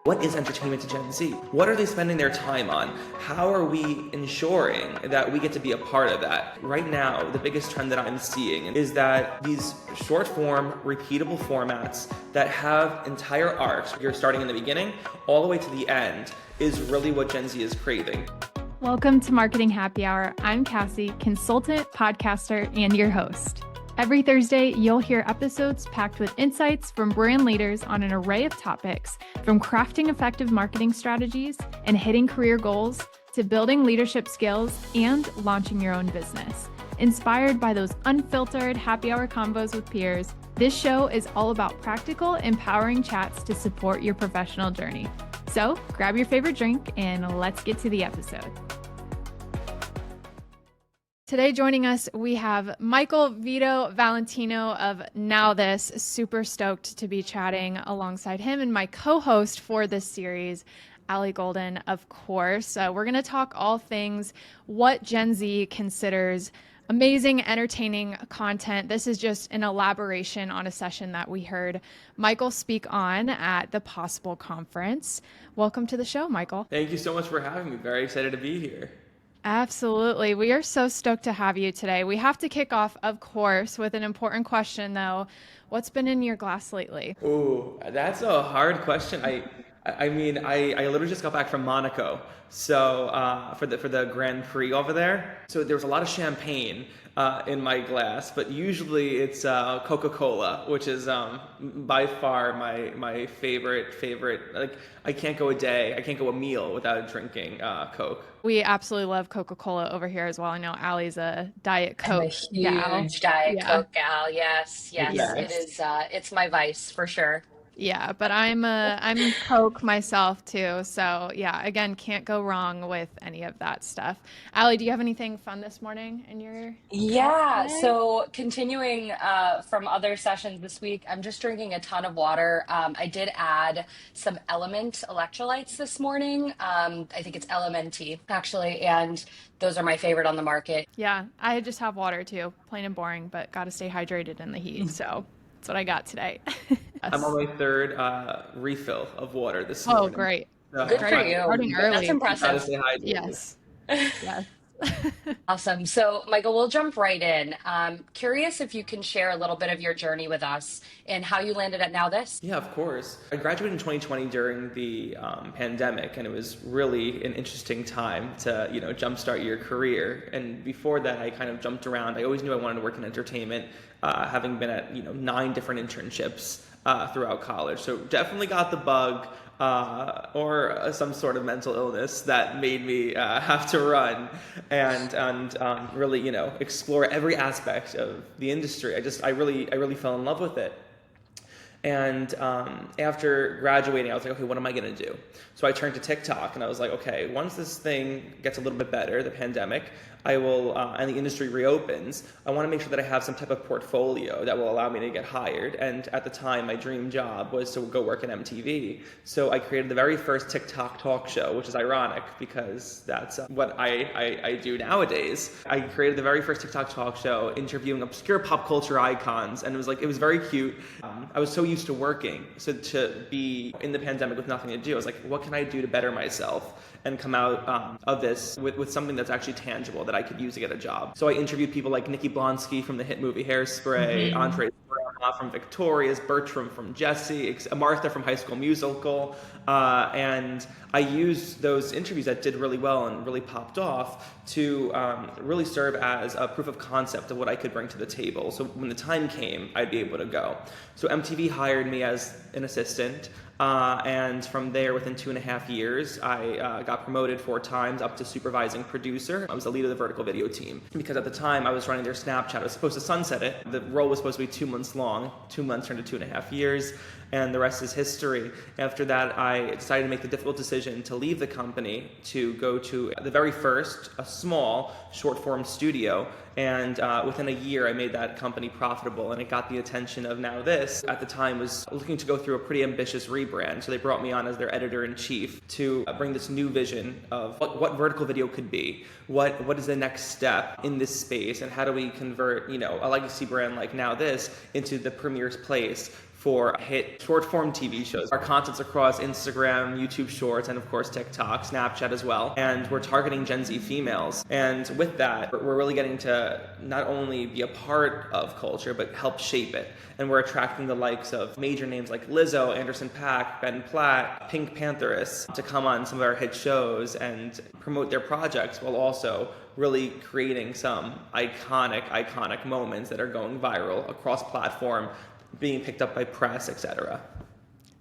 What is entertainment to Gen Z? What are they spending their time on? How are we ensuring that we get to be a part of that? Right now, the biggest trend that I'm seeing is that these short form, repeatable formats that have entire arcs, you're starting in the beginning all the way to the end, is really what Gen Z is craving. Welcome to Marketing Happy Hour. I'm Cassie, consultant, podcaster, and your host. Every Thursday, you'll hear episodes packed with insights from brand leaders on an array of topics, from crafting effective marketing strategies and hitting career goals to building leadership skills and launching your own business. Inspired by those unfiltered happy hour convos with peers, this show is all about practical, empowering chats to support your professional journey. So grab your favorite drink and let's get to the episode. Today joining us, we have Michael Vito Valentino of NowThis. Super stoked to be chatting alongside him and my co-host for this series, Allie Golden, of course. We're going to talk all things what Gen Z considers amazing, entertaining content. This is just an elaboration on a session that we heard Michael speak on at the Possible Conference. Welcome to the show, Michael. Thank you so much for having me. Very excited to be here. Absolutely. We are so stoked to have you today. We have to kick off, of course, with an important question, though. What's been in your glass lately? Ooh, that's a hard question. I mean, I literally just got back from Monaco, so for the Grand Prix over there. So there was a lot of champagne in my glass, but usually it's Coca-Cola, which is by far my favorite. Like I can't go a meal without drinking Coke. We absolutely love Coca-Cola over here as well. I know Allie's a Diet Coke I'm a huge Diet Coke gal. Yes. It is. It's my vice for sure. Yeah, but I'm Coke myself too. So yeah, again, can't go wrong with any of that stuff. Allie, do you have anything fun this morning in your So continuing from other sessions this week, I'm just drinking a ton of water. I did add some Element electrolytes this morning. I think it's LMNT actually, and those are my favorite on the market. Yeah, I just have water too, plain and boring, but got to stay hydrated in the heat. So that's what I got today. I'm on my third refill of water this morning. Oh, great. Good for you. Starting early. That's impressive. Yes. Yes. Awesome. So, Michael, we'll jump right in. Curious if you can share a little bit of your journey with us and how you landed at NowThis. Yeah, of course. I graduated in 2020 during the pandemic, and it was really an interesting time to, jumpstart your career. And before that, I kind of jumped around. I always knew I wanted to work in entertainment, having been at 9 different internships throughout college. So definitely got the bug. Or some sort of mental illness that made me have to run and really explore every aspect of the industry. I really fell in love with it. And after graduating, I was like, okay, what am I going to do? So I turned to TikTok and I was like, okay, once this thing gets a little bit better, the pandemic, I will, and the industry reopens, I want to make sure that I have some type of portfolio that will allow me to get hired. And at the time, my dream job was to go work at MTV. So I created the very first TikTok talk show, which is ironic because that's what I do nowadays. I created the very first TikTok talk show interviewing obscure pop culture icons. And it was very cute. I was so used to working. So to be in the pandemic with nothing to do, I was like, what can I do to better myself and come out of this with something that's actually tangible that I could use to get a job. So I interviewed people like Nikki Blonsky from the hit movie Hairspray, Andre from Victorious, Bertram from Jessie, Martha from High School Musical, and I used those interviews that did really well and really popped off to really serve as a proof of concept of what I could bring to the table. So when the time came, I'd be able to go. So MTV hired me as an assistant. And from there, within 2.5 years, I got promoted 4 times up to supervising producer. I was the lead of the vertical video team. Because at the time, I was running their Snapchat. I was supposed to sunset it. The role was supposed to be 2 months long. 2 months turned to 2.5 years. And the rest is history. After that, I decided to make the difficult decision to leave the company to go to the very first, a small short-form studio. And within a year, I made that company profitable, and it got the attention of NowThis. At the time, was looking to go through a pretty ambitious rebrand, so they brought me on as their editor-in-chief to bring this new vision of what vertical video could be. What is the next step in this space, and how do we convert, a legacy brand like NowThis into the premier place for hit short form TV shows. Our content's across Instagram, YouTube Shorts, and of course TikTok, Snapchat as well. And we're targeting Gen Z females. And with that, we're really getting to not only be a part of culture, but help shape it. And we're attracting the likes of major names like Lizzo, Anderson .Paak, Ben Platt, Pink Pantheress to come on some of our hit shows and promote their projects, while also really creating some iconic moments that are going viral across platform, being picked up by press, etc.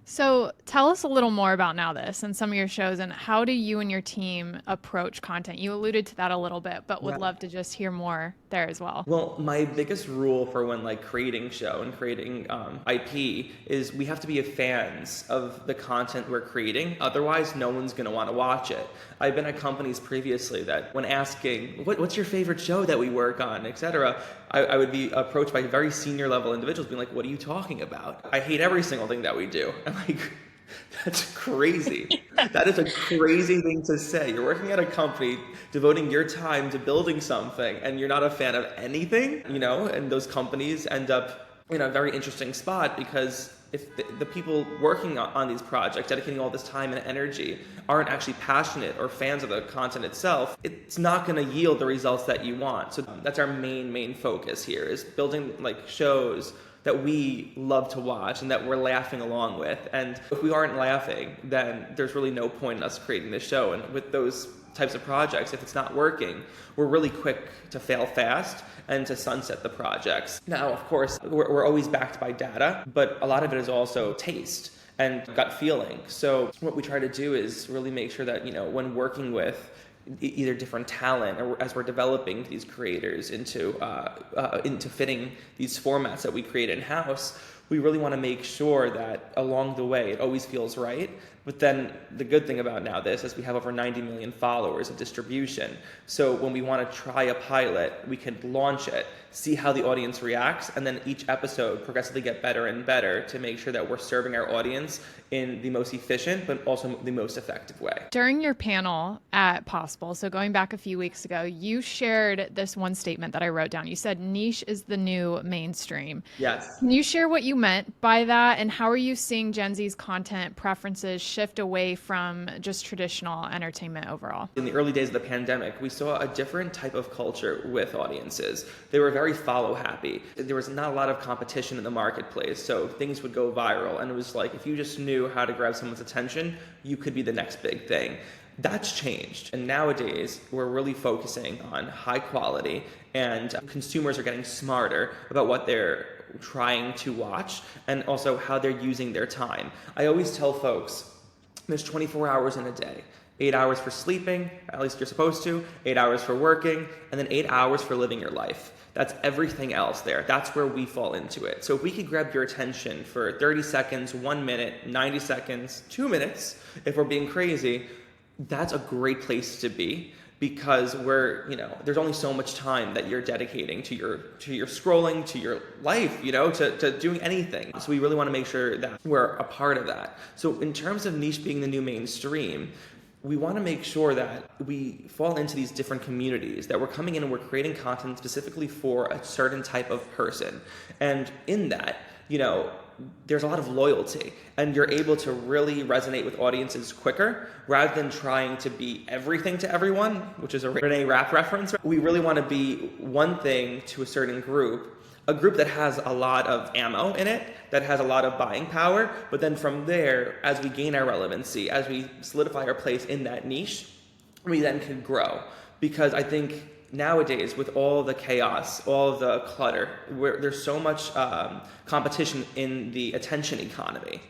So tell us a little more about NowThis and some of your shows, and how do you and your team approach content? You alluded to that a little bit, but would love to just hear more there as well. Well, my biggest rule for when creating show and creating IP is we have to be fans of the content we're creating. Otherwise, no one's going to want to watch it. I've been at companies previously that when asking, what's your favorite show that we work on, etc., I would be approached by very senior level individuals being like, what are you talking about? I hate every single thing that we do. I'm like, that's crazy. That is a crazy thing to say. You're working at a company, devoting your time to building something, and you're not a fan of anything, and those companies end up in a very interesting spot, because if the people working on these projects, dedicating all this time and energy, aren't actually passionate or fans of the content itself, it's not going to yield the results that you want. So that's our main focus here, is building shows that we love to watch and that we're laughing along with. And if we aren't laughing, then there's really no point in us creating this show. And with those types of projects, if it's not working, we're really quick to fail fast and to sunset the projects. Now, of course, we're always backed by data, but a lot of it is also taste and gut feeling. So what we try to do is really make sure that, when working with either different talent, or as we're developing these creators into fitting these formats that we create in-house, we really want to make sure that along the way it always feels right. But then the good thing about NowThis is we have over 90 million followers of distribution. So when we want to try a pilot, we can launch it, see how the audience reacts, and then each episode progressively get better and better to make sure that we're serving our audience in the most efficient but also the most effective way. During your panel at Possible, so going back a few weeks ago, you shared this one statement that I wrote down. You said niche is the new mainstream. Yes. Can you share what you meant by that, and how are you seeing Gen Z's content preferences shift away from just traditional entertainment overall? In the early days of the pandemic, we saw a different type of culture with audiences. They were very follow happy. There was not a lot of competition in the marketplace, so things would go viral, and it was like if you just knew how to grab someone's attention, you could be the next big thing. That's changed, and nowadays we're really focusing on high quality, and consumers are getting smarter about what they're trying to watch and also how they're using their time. I always tell folks there's 24 hours in a day. 8 hours for sleeping, at least you're supposed to, 8 hours for working, and then 8 hours for living your life. That's everything else there. That's where we fall into it. So if we could grab your attention for 30 seconds, 1 minute, 90 seconds, 2 minutes, if we're being crazy, that's a great place to be, because there's only so much time that you're dedicating to your scrolling, to your life, to doing anything. So we really want to make sure that we're a part of that. So in terms of niche being the new mainstream, we want to make sure that we fall into these different communities, that we're coming in and we're creating content specifically for a certain type of person. And in that, there's a lot of loyalty, and you're able to really resonate with audiences quicker rather than trying to be everything to everyone, which is a Renee Rapp reference. We really want to be one thing to a certain group, a group that has a lot of ammo in it, that has a lot of buying power, but then from there, as we gain our relevancy, as we solidify our place in that niche, we then can grow. Because I think nowadays, with all the chaos, all the clutter, there's so much competition in the attention economy.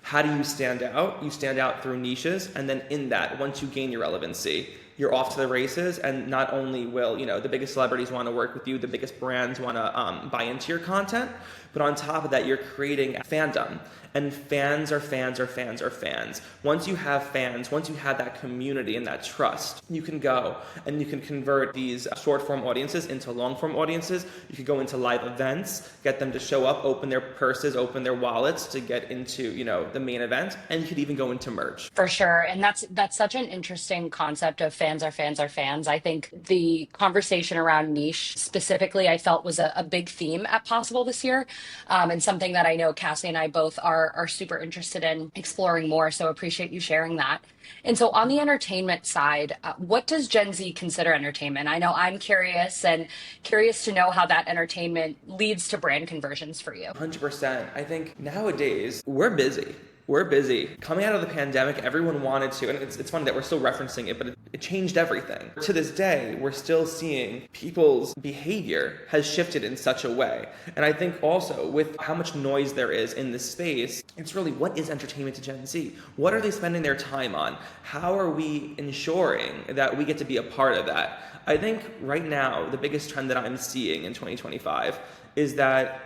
How do you stand out? You stand out through niches, and then in that, once you gain your relevancy, you're off to the races, and not only will the biggest celebrities want to work with you, the biggest brands want to buy into your content, but on top of that, you're creating a fandom. And fans are fans are fans are fans. Once you have fans, once you have that community and that trust, you can go and you can convert these short form audiences into long form audiences. You could go into live events, get them to show up, open their purses, open their wallets to get into, the main event. And you could even go into merch. For sure. And that's such an interesting concept of fans are fans are fans. I think the conversation around niche specifically, I felt was a big theme at Possible this year. and something that I know Cassie and I both are super interested in exploring more. So appreciate you sharing that. And so on the entertainment side, what does Gen Z consider entertainment? I know I'm curious and curious to know how that entertainment leads to brand conversions for you. 100%. I think nowadays we're busy. We're busy. Coming out of the pandemic, everyone wanted to, and it's funny that we're still referencing it, but it changed everything. To this day, we're still seeing people's behavior has shifted in such a way. And I think also with how much noise there is in this space, it's really, what is entertainment to Gen Z? What are they spending their time on? How are we ensuring that we get to be a part of that? I think right now, the biggest trend that I'm seeing in 2025 is that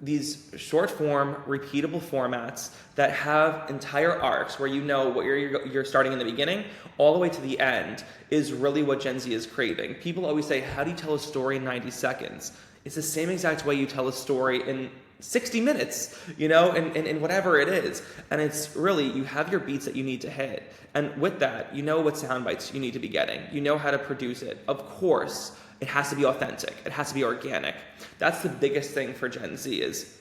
these short form, repeatable formats that have entire arcs where you know what you're starting in the beginning all the way to the end is really what Gen Z is craving. People always say, how do you tell a story in 90 seconds? It's the same exact way you tell a story in 60 minutes, and whatever it is. And it's really, you have your beats that you need to hit. And with that, you know what sound bites you need to be getting. You know how to produce it. Of course, it has to be authentic. It has to be organic. That's the biggest thing for Gen Z is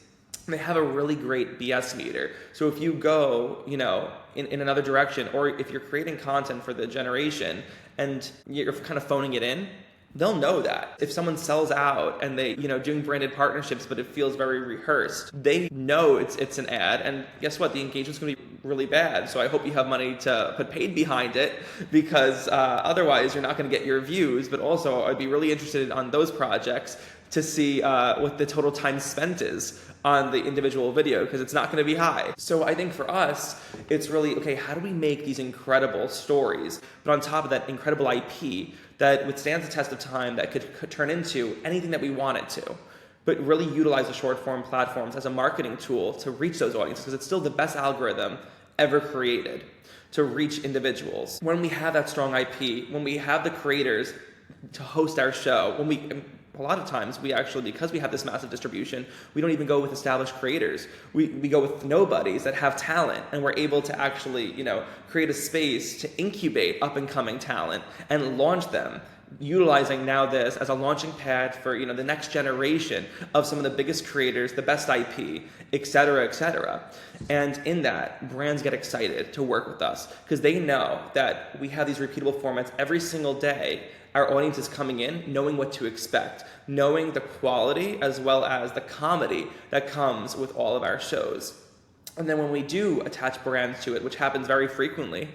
they have a really great BS meter. So if you go, in another direction, or if you're creating content for the generation and you're kind of phoning it in, they'll know that. If someone sells out and they, doing branded partnerships, but it feels very rehearsed, they know it's an ad. And guess what? The engagement's going to be really bad. So I hope you have money to put paid behind it, because otherwise you're not going to get your views. But also I'd be really interested on those projects to see what the total time spent is on the individual video, because it's not going to be high. So I think for us, it's really, okay, how do we make these incredible stories, but on top of that, incredible IP that withstands the test of time, that could turn into anything that we want it to, but really utilize the short form platforms as a marketing tool to reach those audiences, because it's still the best algorithm ever created to reach individuals. When we have that strong IP, when we have the creators to host our show, a lot of times we actually, because we have this massive distribution, we don't even go with established creators. We go with nobodies that have talent, and we're able to actually, create a space to incubate up and coming talent and launch them, utilizing NowThis as a launching pad for, the next generation of some of the biggest creators, the best IP, et cetera, et cetera. And in that, brands get excited to work with us because they know that we have these repeatable formats every single day. Our audience is coming in knowing what to expect, knowing the quality as well as the comedy that comes with all of our shows. And then when we do attach brands to it, which happens very frequently,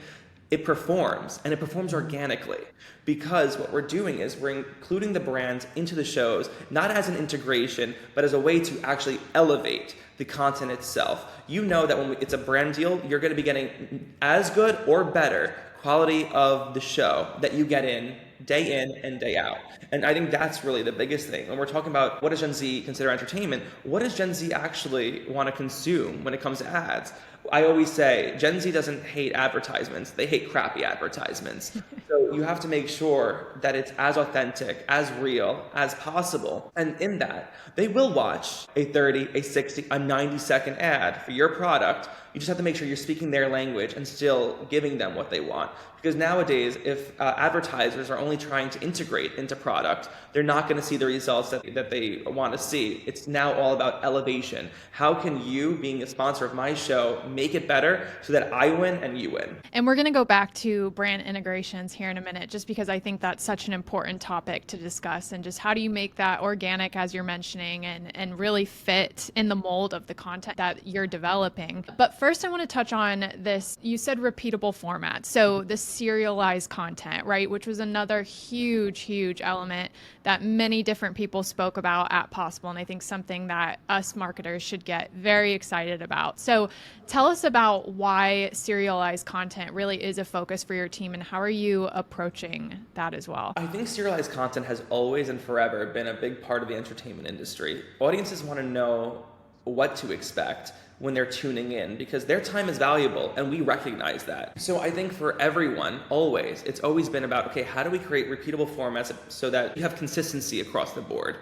it performs, and it performs organically, because what we're doing is we're including the brands into the shows, not as an integration, but as a way to actually elevate the content itself. You know that when it's a brand deal, you're going to be getting as good or better quality of the show that you get in and day out. And I think that's really the biggest thing. When we're talking about what does Gen Z consider entertainment, what does Gen Z actually want to consume when it comes to ads? I always say Gen Z doesn't hate advertisements, they hate crappy advertisements. So you have to make sure that it's as authentic, as real as possible. And in that, they will watch a 30, a 60, a 90-second ad for your product. You just have to make sure you're speaking their language and still giving them what they want. Because nowadays, if advertisers are only trying to integrate into product, they're not going to see the results that they want to see. It's now all about elevation. How can you, being a sponsor of my show, make it better so that I win and you win? And we're going to go back to brand integrations here in a minute, just because I think that's such an important topic to discuss, and just how do you make that organic, as you're mentioning, and really fit in the mold of the content that you're developing. But first, I want to touch on this. You said repeatable format. So the serialized content, right? Which was another huge element that many different people spoke about at Possible. And I think something that us marketers should get very excited about. So tell us about why serialized content really is a focus for your team, and how are you approaching that as well? I think serialized content has always and forever been a big part of the entertainment industry. Audiences want to know what to expect when they're tuning in, because their time is valuable, and we recognize that. So I think for everyone, it's always been about, okay, how do we create repeatable formats so that you have consistency across the board?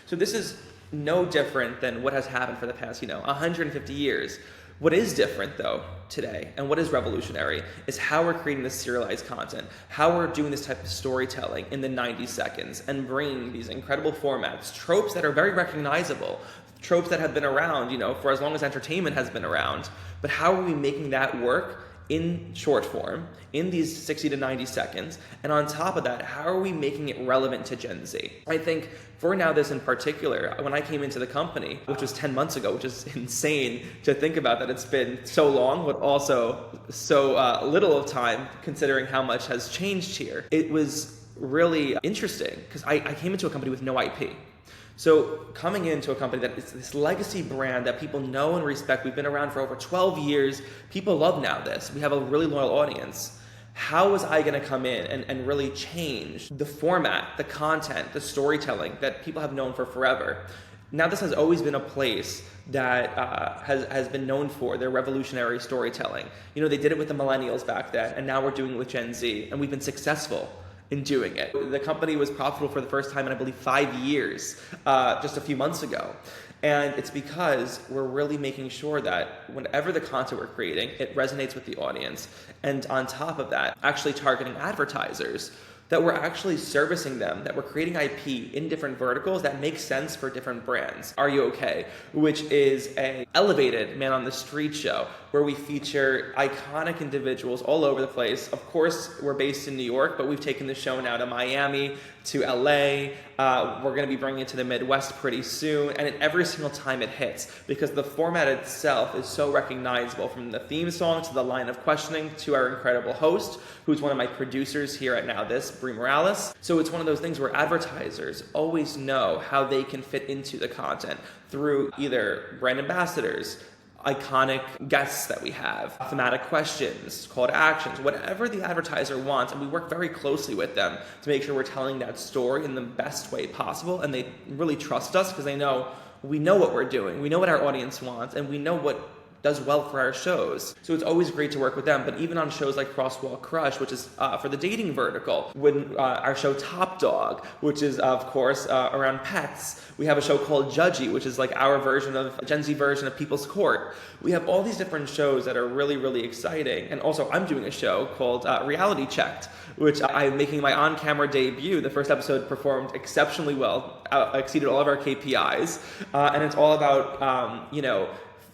So this is no different than what has happened for the past, 150 years. What is different, though, today, and what is revolutionary, is how we're creating this serialized content, how we're doing this type of storytelling in the 90 seconds and bringing these incredible formats, tropes that are very recognizable, tropes that have been around, for as long as entertainment has been around. But how are we making that work in short form, in these 60 to 90 seconds? And on top of that, how are we making it relevant to Gen Z? I think for NowThis in particular, when I came into the company, which was 10 months ago, which is insane to think about that it's been so long, but also so little of time considering how much has changed here. It was really interesting because I came into a company with no IP. So coming into a company that is this legacy brand that people know and respect, we've been around for over 12 years, people love NowThis, we have a really loyal audience. How was I going to come in and really change the format, the content, the storytelling that people have known for forever? NowThis has always been a place that has been known for their revolutionary storytelling. They did it with the millennials back then, and now we're doing it with Gen Z, and we've been successful in doing it. The company was profitable for the first time in, I believe, 5 years, just a few months ago. And it's because we're really making sure that whenever the content we're creating, it resonates with the audience. And on top of that, actually targeting advertisers, that we're actually servicing them, that we're creating IP in different verticals that make sense for different brands. Are You Okay? Which is a elevated man on the street show where we feature iconic individuals all over the place. Of course, we're based in New York, but we've taken the show now to Miami, to LA. We're going to be bringing it to the Midwest pretty soon, and every single time it hits, because the format itself is so recognizable, from the theme song to the line of questioning to our incredible host, who's one of my producers here at NowThis, Brie Morales. So it's one of those things where advertisers always know how they can fit into the content through either brand ambassadors, iconic guests that we have, thematic questions, call to actions, whatever the advertiser wants, and we work very closely with them to make sure we're telling that story in the best way possible, and they really trust us because they know we know what we're doing, we know what our audience wants, and we know what does well for our shows. So it's always great to work with them. But even on shows like Crosswalk Crush, which is for the dating vertical, when our show Top Dog, which is of course around pets, we have a show called Judgy, which is like our version of Gen Z version of People's Court. We have all these different shows that are really, really exciting. And also I'm doing a show called Reality Checked, which I'm making my on-camera debut. The first episode performed exceptionally well, exceeded all of our KPIs. And it's all about,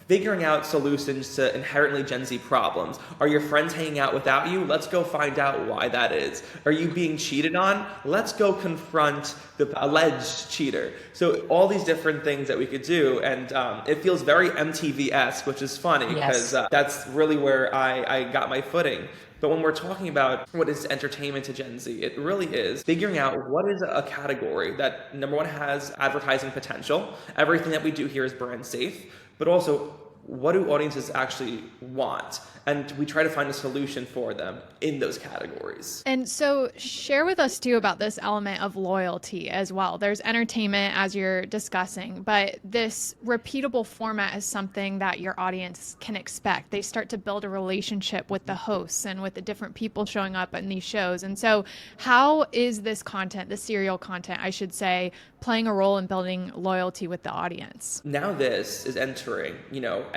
figuring out solutions to inherently Gen Z problems. Are your friends hanging out without you? Let's go find out why that is. Are you being cheated on? Let's go confront the alleged cheater. So all these different things that we could do, and it feels very MTV-esque, which is funny because that's really where I got my footing. But when we're talking about what is entertainment to Gen Z, it really is figuring out what is a category that, number one, has advertising potential. Everything that we do here is brand safe, but also what do audiences actually want? And we try to find a solution for them in those categories. And so share with us too about this element of loyalty as well. There's entertainment as you're discussing, but this repeatable format is something that your audience can expect. They start to build a relationship with the hosts and with the different people showing up in these shows. And so how is this content, the serial content, I should say, playing a role in building loyalty with the audience? NowThis is entering,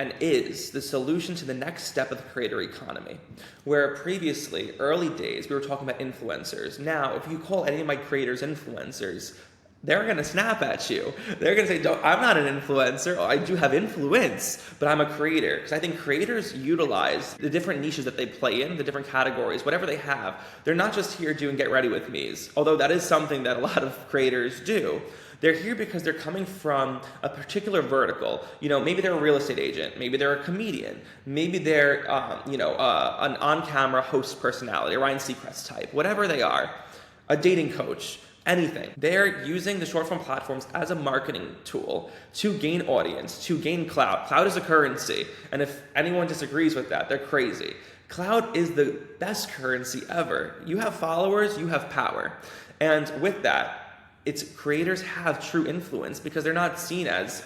and is the solution to the next step of the creator economy, where previously, early days, we were talking about influencers. Now, if you call any of my creators influencers, they're going to snap at you. They're going to say, I'm not an influencer. I do have influence, but I'm a creator. Because I think creators utilize the different niches that they play in, the different categories, whatever they have. They're not just here doing get ready with me's, although that is something that a lot of creators do. They're here because they're coming from a particular vertical. Maybe they're a real estate agent. Maybe they're a comedian. Maybe they're, an on-camera host personality, a Ryan Seacrest type, whatever they are, a dating coach. Anything. They're using the short form platforms as a marketing tool to gain audience, to gain clout. Clout is a currency, and if anyone disagrees with that, they're crazy. Clout is the best currency ever. You have followers, you have power. And with that, it's creators have true influence because they're not seen as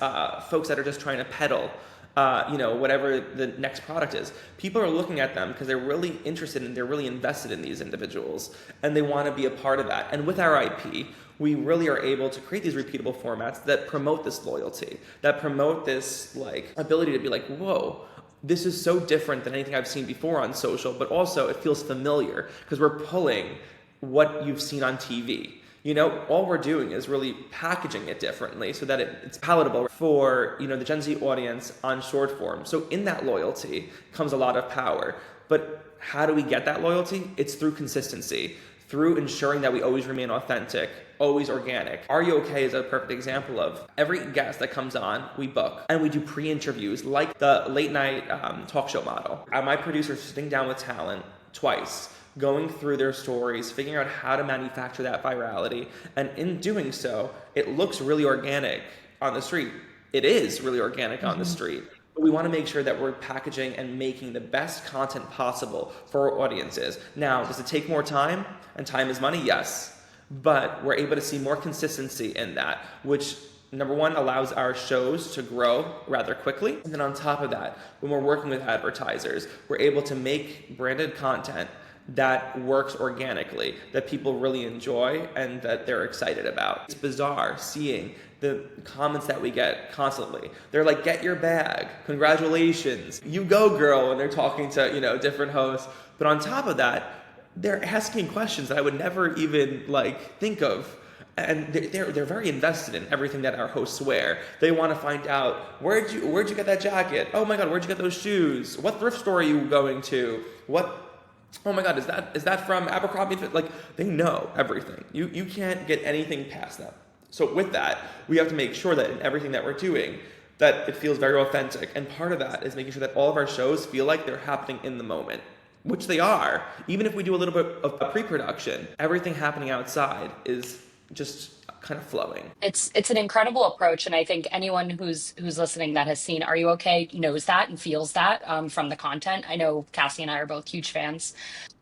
folks that are just trying to peddle whatever the next product is. People are looking at them because they're really interested and they're really invested in these individuals and they want to be a part of that. And with our IP, we really are able to create these repeatable formats that promote this loyalty, that promote this ability to be like, whoa, this is so different than anything I've seen before on social, but also it feels familiar because we're pulling what you've seen on TV. All we're doing is really packaging it differently so that it's palatable for, the Gen Z audience on short form. So in that loyalty comes a lot of power. But how do we get that loyalty? It's through consistency, through ensuring that we always remain authentic, always organic. Are You Okay is a perfect example of every guest that comes on, we book, and we do pre-interviews like the late night talk show model. My producer's sitting down with talent twice, going through their stories, figuring out how to manufacture that virality, and in doing so, it looks really organic on the street. It is really organic on the street. But we want to make sure that we're packaging and making the best content possible for our audiences. Now, does it take more time? And time is money? Yes. But we're able to see more consistency in that, which number one allows our shows to grow rather quickly. And then on top of that, when we're working with advertisers, we're able to make branded content that works organically, that people really enjoy and that they're excited about. It's bizarre seeing the comments that we get constantly. They're like, get your bag, congratulations, you go girl, when they're talking to, different hosts. But on top of that, they're asking questions that I would never even think of. And they're very invested in everything that our hosts wear. They want to find out, where'd you get that jacket? Oh my God, where'd you get those shoes? What thrift store are you going to? Oh my God, is that from Abercrombie? They know everything. You can't get anything past them. So with that, we have to make sure that in everything that we're doing, that it feels very authentic. And part of that is making sure that all of our shows feel like they're happening in the moment, which they are. Even if we do a little bit of pre-production, everything happening outside is just kind of flowing. It's an incredible approach, and I think anyone who's listening that has seen Are You Okay knows that and feels that from the content. I know Cassie and I are both huge fans.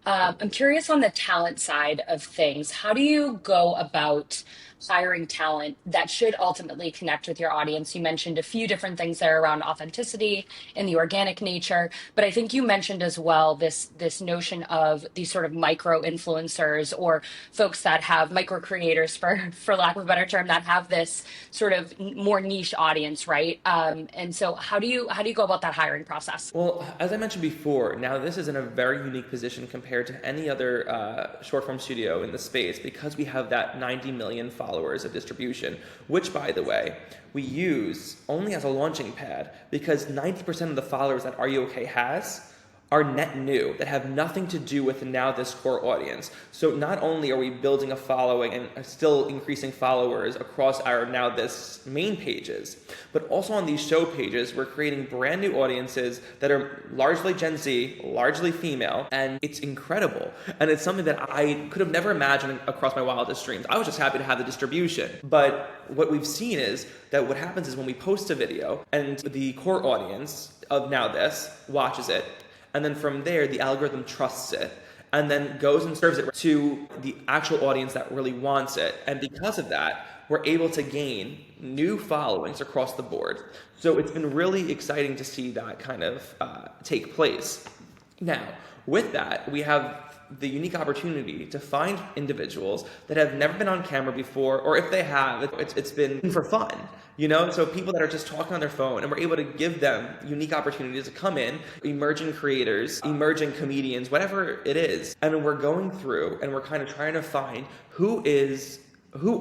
I'm curious on the talent side of things. How do you go about hiring talent that should ultimately connect with your audience? You mentioned a few different things there around authenticity and the organic nature, but I think you mentioned as well this notion of these sort of micro influencers or folks that have micro creators, for lack of a better term, that have this sort of more niche audience, right? And so how do you go about that hiring process? Well, as I mentioned before, now this is in a very unique position compared to any other short form studio in the space because we have that 90 million followers of distribution, which, by the way, we use only as a launching pad because 90% of the followers that Are You Okay has are net new, that have nothing to do with the NowThis core audience. So not only are we building a following and still increasing followers across our NowThis main pages, but also on these show pages, we're creating brand new audiences that are largely Gen Z, largely female, and it's incredible. And it's something that I could have never imagined across my wildest dreams. I was just happy to have the distribution. But what we've seen is that what happens is when we post a video and the core audience of NowThis watches it, and then from there, the algorithm trusts it and then goes and serves it to the actual audience that really wants it. And because of that, we're able to gain new followings across the board. So it's been really exciting to see that kind of take place. Now, with that, we have the unique opportunity to find individuals that have never been on camera before, or if they have, it's been for fun, So people that are just talking on their phone, and we're able to give them unique opportunities to come in, emerging creators, emerging comedians, whatever it is. And we're going through and we're kind of trying to find who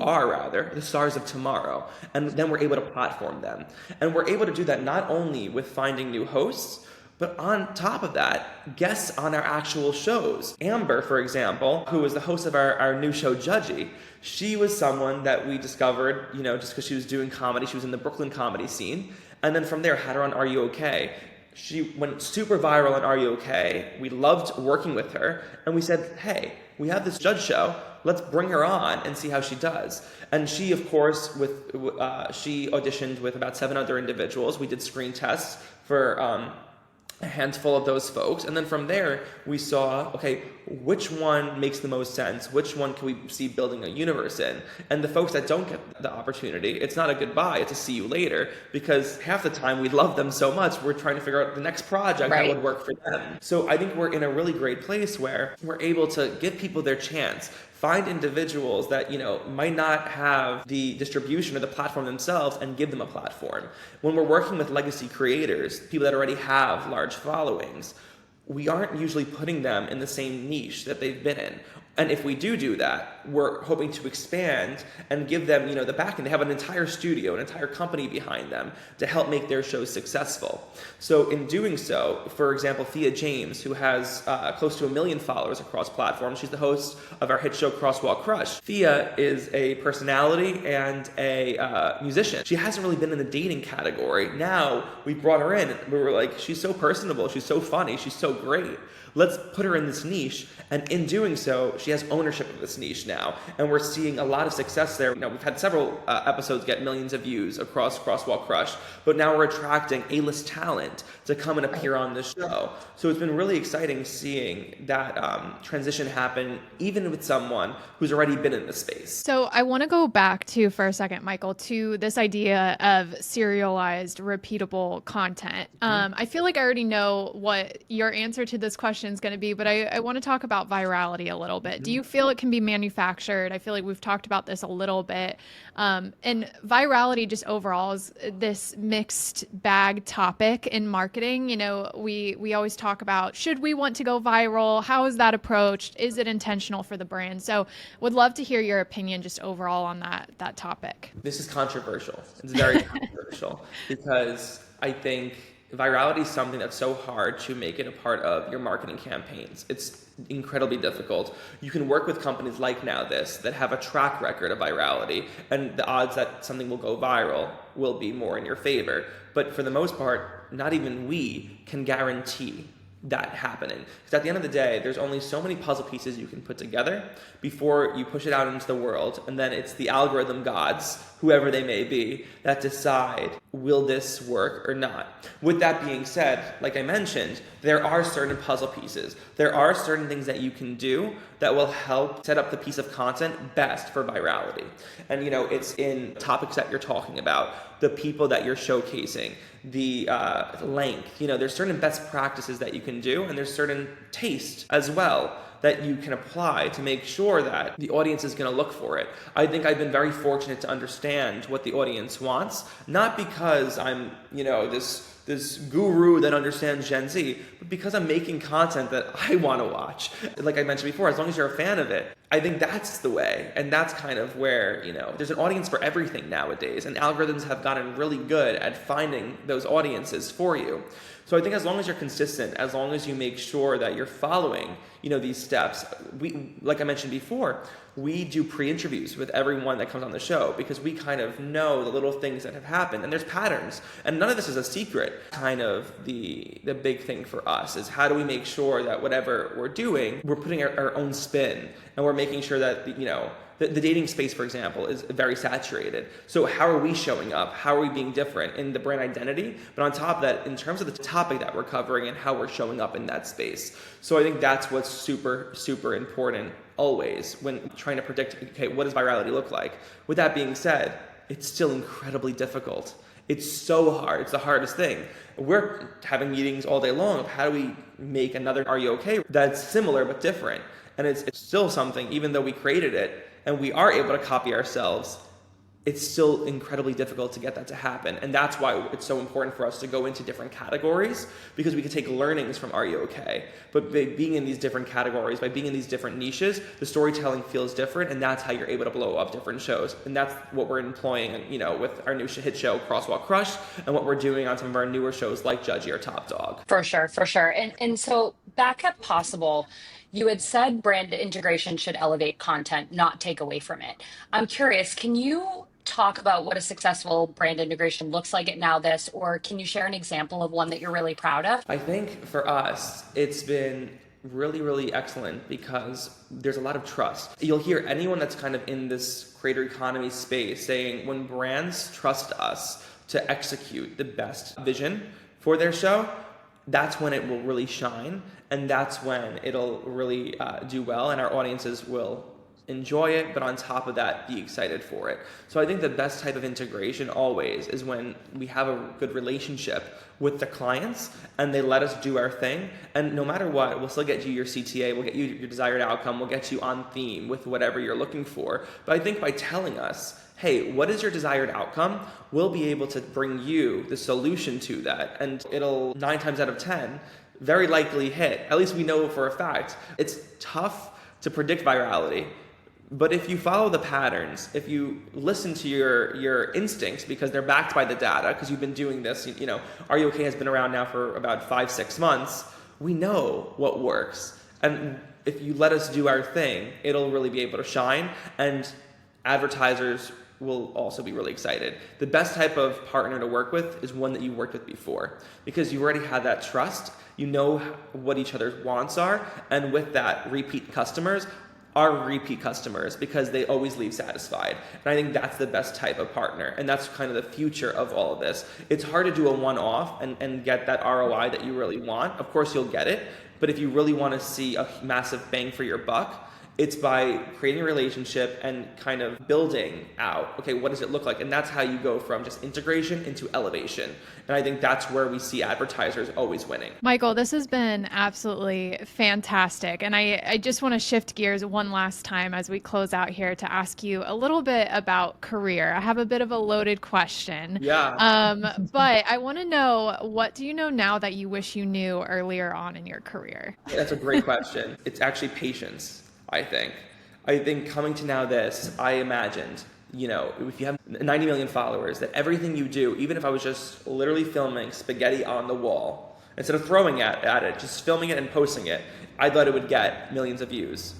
are the stars of tomorrow. And then we're able to platform them. And we're able to do that not only with finding new hosts, but on top of that, guests on our actual shows. Amber, for example, who was the host of our new show, Judgy, she was someone that we discovered, just because she was doing comedy. She was in the Brooklyn comedy scene. And then from there, had her on Are You Okay? She went super viral on Are You Okay? We loved working with her. And we said, hey, we have this judge show. Let's bring her on and see how she does. And she, of course, she auditioned with about 7 other individuals. We did screen tests for a handful of those folks. And then from there, we saw, okay, which one makes the most sense? Which one can we see building a universe in? And the folks that don't get the opportunity, it's not a goodbye, it's a see you later, because half the time we love them so much, we're trying to figure out the next project that would work for them. So I think we're in a really great place where we're able to give people their chance, find individuals that, might not have the distribution or the platform themselves and give them a platform. When we're working with legacy creators, people that already have large followings, we aren't usually putting them in the same niche that they've been in. And if we do that, we're hoping to expand and give them, the backing. They have an entire studio, an entire company behind them to help make their shows successful. So in doing so, for example, Thea James, who has close to 1 million followers across platforms, she's the host of our hit show Crosswalk Crush. Thea is a personality and a musician. She hasn't really been in the dating category. Now we brought her in and we were like, she's so personable, she's so funny, she's so great. Let's put her in this niche, and in doing so, she has ownership of this niche now, and we're seeing a lot of success there. We've had several episodes get millions of views across Crosswalk Crush, but now we're attracting A-list talent to come and appear on the show. So it's been really exciting seeing that transition happen, even with someone who's already been in the space. So I want to go back to, for a second, Michael, to this idea of serialized, repeatable content. I feel like I already know what your answer to this question is going to be, but I want to talk about virality a little bit. Do you feel it can be manufactured? I feel like we've talked about this a little bit. And virality just overall is this mixed bag topic in marketing. We always talk about, should we want to go viral? How is that approached? Is it intentional for the brand? So would love to hear your opinion just overall on that topic. This is controversial. It's very controversial because I think virality is something that's so hard to make it a part of your marketing campaigns. It's incredibly difficult. You can work with companies like NowThis that have a track record of virality, and the odds that something will go viral will be more in your favor. But for the most part, not even we can guarantee that happening. Because at the end of the day, there's only so many puzzle pieces you can put together before you push it out into the world, and then it's the algorithm gods, whoever they may be, that decide, will this work or not? With that being said, like I mentioned, there are certain puzzle pieces. There are certain things that you can do that will help set up the piece of content best for virality. And it's in topics that you're talking about, the people that you're showcasing, the length. There's certain best practices that you can do, and there's certain taste as well that you can apply to make sure that the audience is going to look for it. I think I've been very fortunate to understand what the audience wants, not because I'm, this guru that understands Gen Z, but because I'm making content that I want to watch. Like I mentioned before, as long as you're a fan of it, I think that's the way. And that's kind of where, there's an audience for everything nowadays, and algorithms have gotten really good at finding those audiences for you. So I think as long as you're consistent, as long as you make sure that you're following, these steps, like I mentioned before, we do pre-interviews with everyone that comes on the show because we kind of know the little things that have happened, and there's patterns, and none of this is a secret. Kind of the big thing for us is, how do we make sure that whatever we're doing, we're putting our own spin, and we're making sure that the dating space, for example, is very saturated. So how are we showing up? How are we being different in the brand identity? But on top of that, in terms of the topic that we're covering and how we're showing up in that space. So I think that's what's super, super important always when trying to predict, okay, what does virality look like? With that being said, it's still incredibly difficult. It's so hard. It's the hardest thing. We're having meetings all day long of how do we make another Are You Okay that's similar but different. And it's still something, even though we created it and we are able to copy ourselves, it's still incredibly difficult to get that to happen. And that's why it's so important for us to go into different categories, because we can take learnings from Are You Okay? But by being in these different categories, by being in these different niches, the storytelling feels different, and that's how you're able to blow up different shows. And that's what we're employing, with our new hit show, Crosswalk Crush, and what we're doing on some of our newer shows like Judgy or Top Dog. For sure, for sure. And so back at Possible, you had said brand integration should elevate content, not take away from it. I'm curious, can you talk about what a successful brand integration looks like at NowThis, or can you share an example of one that you're really proud of? I think for us, it's been really, really excellent because there's a lot of trust. You'll hear anyone that's kind of in this creator economy space saying, when brands trust us to execute the best vision for their show, that's when it will really shine, and that's when it'll really do well, and our audiences will enjoy it, but on top of that, be excited for it. So I think the best type of integration always is when we have a good relationship with the clients and they let us do our thing, and no matter what, we'll still get you your CTA, we'll get you your desired outcome, we'll get you on theme with whatever you're looking for. But I think by telling us, hey, what is your desired outcome? We'll be able to bring you the solution to that, and it'll 9 times out of 10 very likely hit. At least we know for a fact. It's tough to predict virality. But if you follow the patterns, if you listen to your instincts, because they're backed by the data, because you've been doing this, Are You Okay has been around now for about 5-6 months. We know what works. And if you let us do our thing, it'll really be able to shine. And advertisers will also be really excited. The best type of partner to work with is one that you worked with before, because you already have that trust. You know what each other's wants are. And with that, repeat customers are repeat customers because they always leave satisfied. And I think that's the best type of partner. And that's kind of the future of all of this. It's hard to do a one-off and get that ROI that you really want. Of course, you'll get it. But if you really want to see a massive bang for your buck, it's by creating a relationship and kind of building out, okay, what does it look like? And that's how you go from just integration into elevation. And I think that's where we see advertisers always winning. Michael, this has been absolutely fantastic. And I just want to shift gears one last time as we close out here to ask you a little bit about career. I have a bit of a loaded question. Yeah. But I want to know, what do you know now that you wish you knew earlier on in your career? Yeah, that's a great question. It's actually patience. I think coming to NowThis, I imagined, if you have 90 million followers, that everything you do, even if I was just literally filming spaghetti on the wall, instead of throwing at it, just filming it and posting it, I thought it would get millions of views.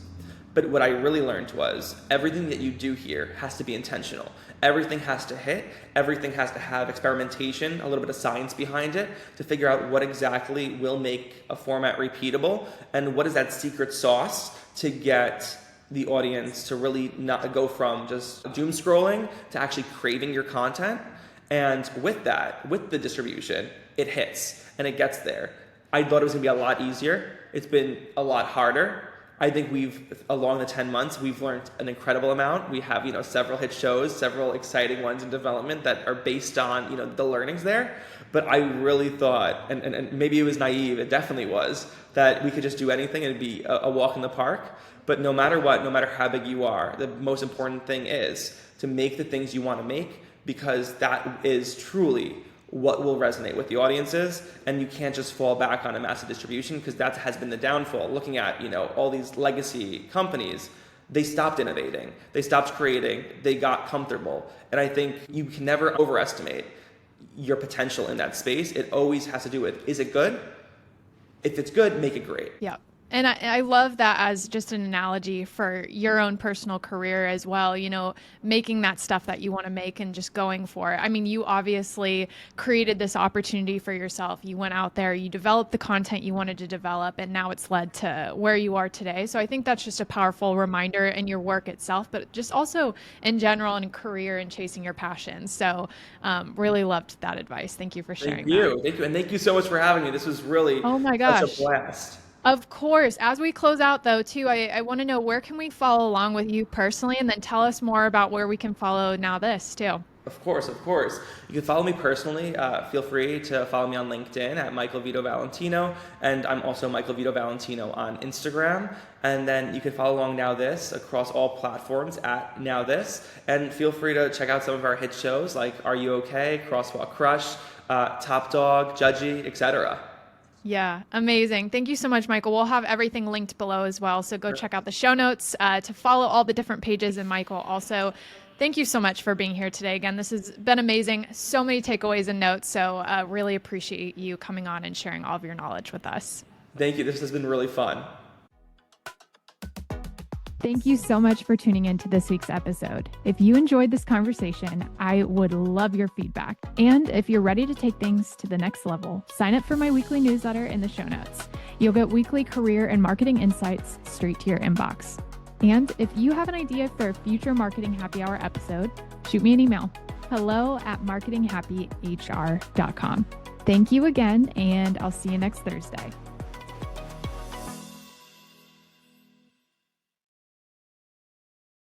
But what I really learned was everything that you do here has to be intentional. Everything has to hit. Everything has to have experimentation, a little bit of science behind it to figure out what exactly will make a format repeatable and what is that secret sauce to get the audience to really not go from just doom scrolling to actually craving your content. And with that, with the distribution, it hits and it gets there. I thought it was gonna be a lot easier. It's been a lot harder. I think along the 10 months, we've learned an incredible amount. We have, several hit shows, several exciting ones in development that are based on, the learnings there. But I really thought, and maybe it was naive, it definitely was, that we could just do anything and it'd be a walk in the park. But no matter what, no matter how big you are, the most important thing is to make the things you want to make, because that is truly what will resonate with the audiences. And you can't just fall back on a massive distribution, because that has been the downfall. Looking at, all these legacy companies, they stopped innovating, they stopped creating, they got comfortable. And I think you can never overestimate your potential in that space. It always has to do with, is it good? If it's good, make it great. Yeah. And I love that as just an analogy for your own personal career as well, making that stuff that you want to make and just going for it. I mean, you obviously created this opportunity for yourself. You went out there, you developed the content you wanted to develop, and now it's led to where you are today. So I think that's just a powerful reminder in your work itself, but just also in general in career and chasing your passions. So really loved that advice. Thank you for sharing Thank you. And thank you so much for having me. This was really such a blast. Of course. As we close out, though, too, I want to know, where can we follow along with you personally? And then tell us more about where we can follow NowThis, too. Of course. You can follow me personally. Feel free to follow me on LinkedIn at Michael Vito Valentino. And I'm also Michael Vito Valentino on Instagram. And then you can follow along NowThis across all platforms at NowThis. And feel free to check out some of our hit shows like Are You Okay?, Crosswalk Crush, Top Dog, Judgy, etc. Yeah, amazing. Thank you so much, Michael. We'll have everything linked below as well. So go check out the show notes to follow all the different pages. And Michael, also, thank you so much for being here today. Again, this has been amazing. So many takeaways and notes. So really appreciate you coming on and sharing all of your knowledge with us. Thank you. This has been really fun. Thank you so much for tuning into this week's episode. If you enjoyed this conversation, I would love your feedback. And if you're ready to take things to the next level, sign up for my weekly newsletter in the show notes. You'll get weekly career and marketing insights straight to your inbox. And if you have an idea for a future Marketing Happy Hour episode, shoot me an email, hello@marketinghappyhr.com. Thank you again, and I'll see you next Thursday.